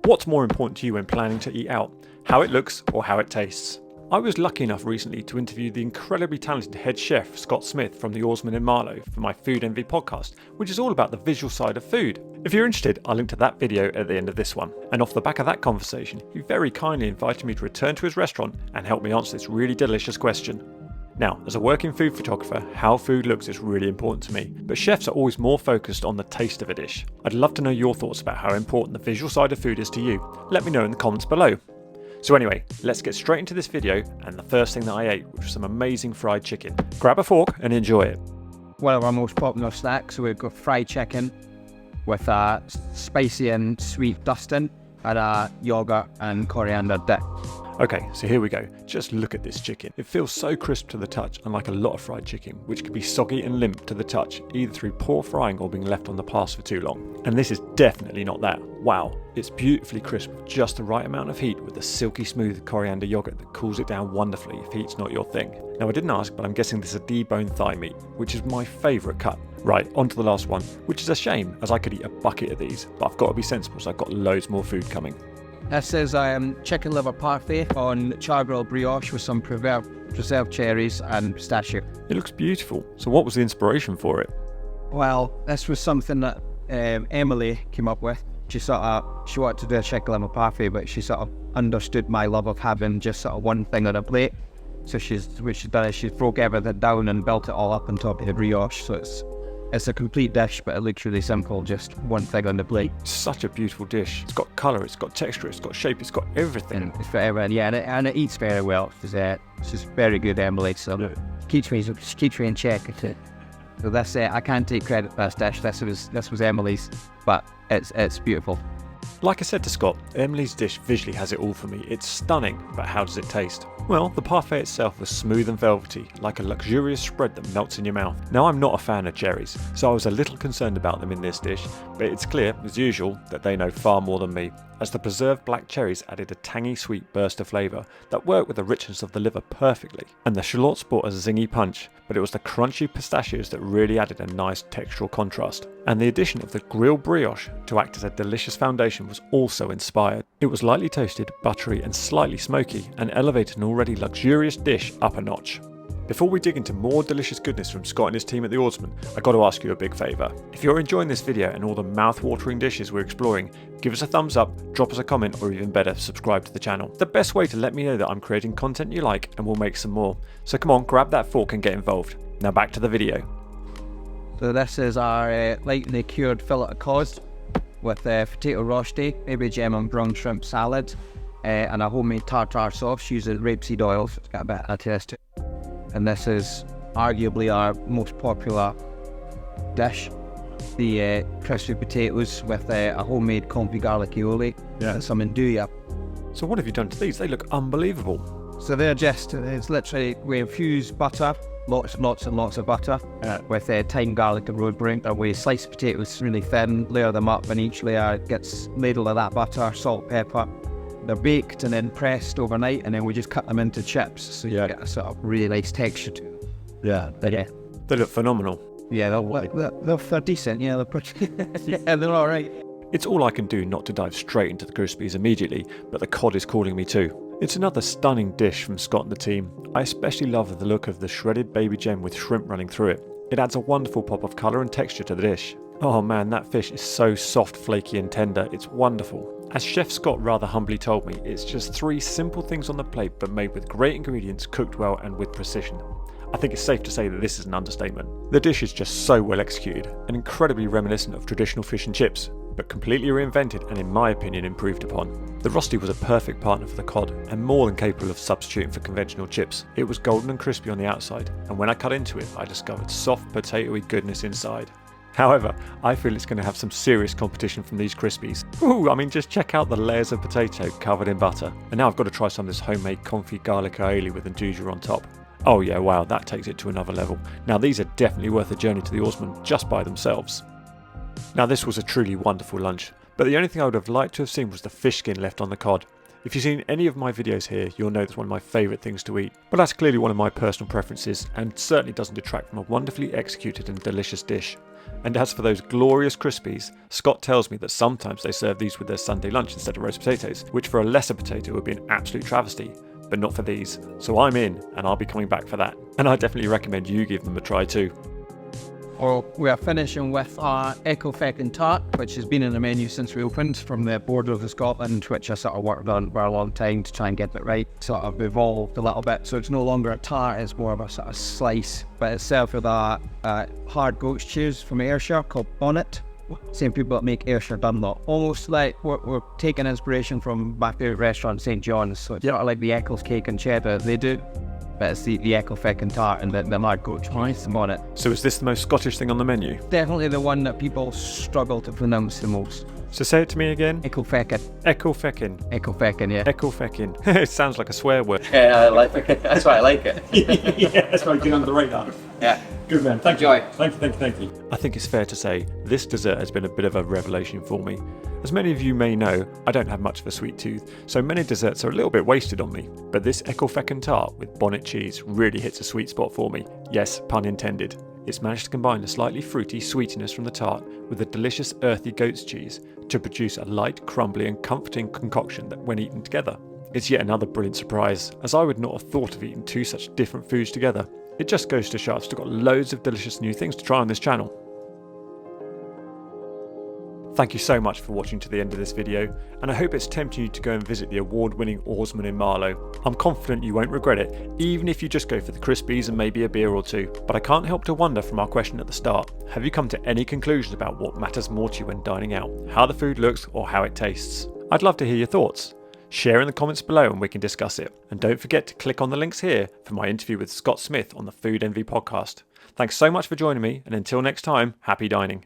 What's more important to you when planning to eat out? How it looks or how it tastes? I was lucky enough recently to interview the incredibly talented head chef Scott Smith from the Oarsman in Marlow for my Food Envy podcast, which is all about the visual side of food. If you're interested, I'll link to that video at the end of this one. And off the back of that conversation, he very kindly invited me to return to his restaurant and help me answer this really delicious question. Now, as a working food photographer, how food looks is really important to me, but chefs are always more focused on the taste of a dish. I'd love to know your thoughts about how important the visual side of food is to you. Let me know in the comments below. So anyway, let's get straight into this video and the first thing that I ate, which was some amazing fried chicken. Grab a fork and enjoy it. One of our most popular snacks, so we've got fried chicken with a spicy and sweet dusting and a yoghurt and coriander dip. Okay, so here we go. Just look at this chicken. It feels so crisp to the touch, unlike a lot of fried chicken, which can be soggy and limp to the touch, either through poor frying or being left on the pass for too long. And this is definitely not that. Wow, it's beautifully crisp with just the right amount of heat with the silky smooth coriander yogurt that cools it down wonderfully if heat's not your thing. Now I didn't ask, but I'm guessing this is a deboned thigh meat, which is my favourite cut. Right, on to the last one, which is a shame as I could eat a bucket of these, but I've got to be sensible so I've got loads more food coming. This is chicken liver parfait on chargrilled brioche with some preserved cherries and pistachio. It looks beautiful. So what was the inspiration for it? Well, this was something that Emily came up with. She wanted to do a chicken liver parfait, but she sort of understood my love of having just sort of one thing on a plate. So what she's done is she broke everything down and built it all up on top of the brioche. So it's a complete dish, but it looks really simple, just one thing on the plate. Such a beautiful dish. It's got colour, it's got texture, it's got shape, it's got everything. And it's for everyone, yeah, and it eats very well. It's just very good, Emily. So keeps me in check. So that's it. I can't take credit for this dish. This was Emily's, but it's beautiful. Like I said to Scott, Emily's dish visually has it all for me. It's stunning, but how does it taste? Well, the parfait itself was smooth and velvety, like a luxurious spread that melts in your mouth. Now, I'm not a fan of cherries, so I was a little concerned about them in this dish, but it's clear, as usual, that they know far more than me, as the preserved black cherries added a tangy sweet burst of flavour that worked with the richness of the liver perfectly. And the shallots brought a zingy punch, but it was the crunchy pistachios that really added a nice textural contrast. And the addition of the grilled brioche to act as a delicious foundation was also inspired. It was lightly toasted, buttery and slightly smoky, and elevated an already luxurious dish up a notch. Before we dig into more delicious goodness from Scott and his team at the Oarsman, I got to ask you a big favour. If you're enjoying this video and all the mouth-watering dishes we're exploring, give us a thumbs up, drop us a comment, or even better, subscribe to the channel. The best way to let me know that I'm creating content you like, and we'll make some more. So come on, grab that fork and get involved. Now back to the video. So this is our lightly cured fillet of cod with potato rosti, baby gem and brown shrimp salad, and a homemade tartar sauce using rapeseed oil, so it's got a bit of taste to it. And this is arguably our most popular dish, the crispy potatoes with a homemade confit garlic aioli and some andouille. So what have you done to these? They look unbelievable. So it's literally, we infuse butter, lots and lots of butter with thyme, garlic and rosemary, and we slice potatoes really thin, layer them up, and each layer gets ladled of that butter, salt, pepper. They're baked and then pressed overnight, and then we just cut them into chips, so you get a sort of really nice texture to them. Yeah. They look phenomenal. Yeah, they're decent. Yeah, they're pretty. Yeah, they're all right. It's all I can do not to dive straight into the crispies immediately, but the cod is calling me too. It's another stunning dish from Scott and the team. I especially love the look of the shredded baby gem with shrimp running through it. It adds a wonderful pop of colour and texture to the dish. Oh man, that fish is so soft, flaky and tender, it's wonderful. As Chef Scott rather humbly told me, it's just 3 simple things on the plate but made with great ingredients, cooked well and with precision. I think it's safe to say that this is an understatement. The dish is just so well executed and incredibly reminiscent of traditional fish and chips, but completely reinvented and in my opinion improved upon. The Rosti was a perfect partner for the cod and more than capable of substituting for conventional chips. It was golden and crispy on the outside, and when I cut into it I discovered soft potatoey goodness inside. However, I feel it's going to have some serious competition from these crispies. Ooh, I mean just check out the layers of potato covered in butter. And now I've got to try some of this homemade confit garlic aioli with andouille on top. Oh yeah, wow, that takes it to another level. Now these are definitely worth a journey to the Oarsman just by themselves. Now this was a truly wonderful lunch, but the only thing I would have liked to have seen was the fish skin left on the cod. If you've seen any of my videos here, you'll know it's one of my favourite things to eat. But that's clearly one of my personal preferences, and certainly doesn't detract from a wonderfully executed and delicious dish. And as for those glorious crispies, Scott tells me that sometimes they serve these with their Sunday lunch instead of roast potatoes, which for a lesser potato would be an absolute travesty, but not for these. So I'm in, and I'll be coming back for that. And I definitely recommend you give them a try too. Well, we are finishing with our Ecclefechan Tart, which has been in the menu since we opened, from the borders of Scotland, which I sort of worked on for a long time to try and get it right. Sort of evolved a little bit, so it's no longer a tart, it's more of a sort of slice. But it's served with a hard goat's cheese from Ayrshire called Bonnet. Same people that make Ayrshire Dunlop. Almost like we're taking inspiration from my favourite restaurant, St John's. So it's not like the Eccles cake and cheddar they do, but it's the Ecclefechan Tart and the hard goat's cheese on it. So is this the most Scottish thing on the menu? Definitely the one that people struggle to pronounce the most. So say it to me again. Ecclefechan. Ecclefechan. Ecclefechan, yeah. Ecclefechan. It sounds like a swear word. Yeah, I like it. That's why I like it. Yeah, that's why I get under the radar. Yeah. Good man. Thank Enjoy. you. Thank you. I think it's fair to say this dessert has been a bit of a revelation for me. As many of you may know, I don't have much of a sweet tooth, so many desserts are a little bit wasted on me. But this Ecclefechan Tart with Bonnet cheese really hits a sweet spot for me. Yes, pun intended. It's managed to combine the slightly fruity sweetiness from the tart with the delicious earthy goat's cheese to produce a light, crumbly and comforting concoction that when eaten together, it's yet another brilliant surprise, as I would not have thought of eating two such different foods together. It just goes to show I've still got loads of delicious new things to try on this channel. Thank you so much for watching to the end of this video, and I hope it's tempting you to go and visit the award-winning Oarsman in Marlow. I'm confident you won't regret it, even if you just go for the crispies and maybe a beer or two. But I can't help to wonder from our question at the start, have you come to any conclusions about what matters more to you when dining out? How the food looks or how it tastes? I'd love to hear your thoughts. Share in the comments below and we can discuss it. And don't forget to click on the links here for my interview with Scott Smith on the Food Envy podcast. Thanks so much for joining me, and until next time, happy dining.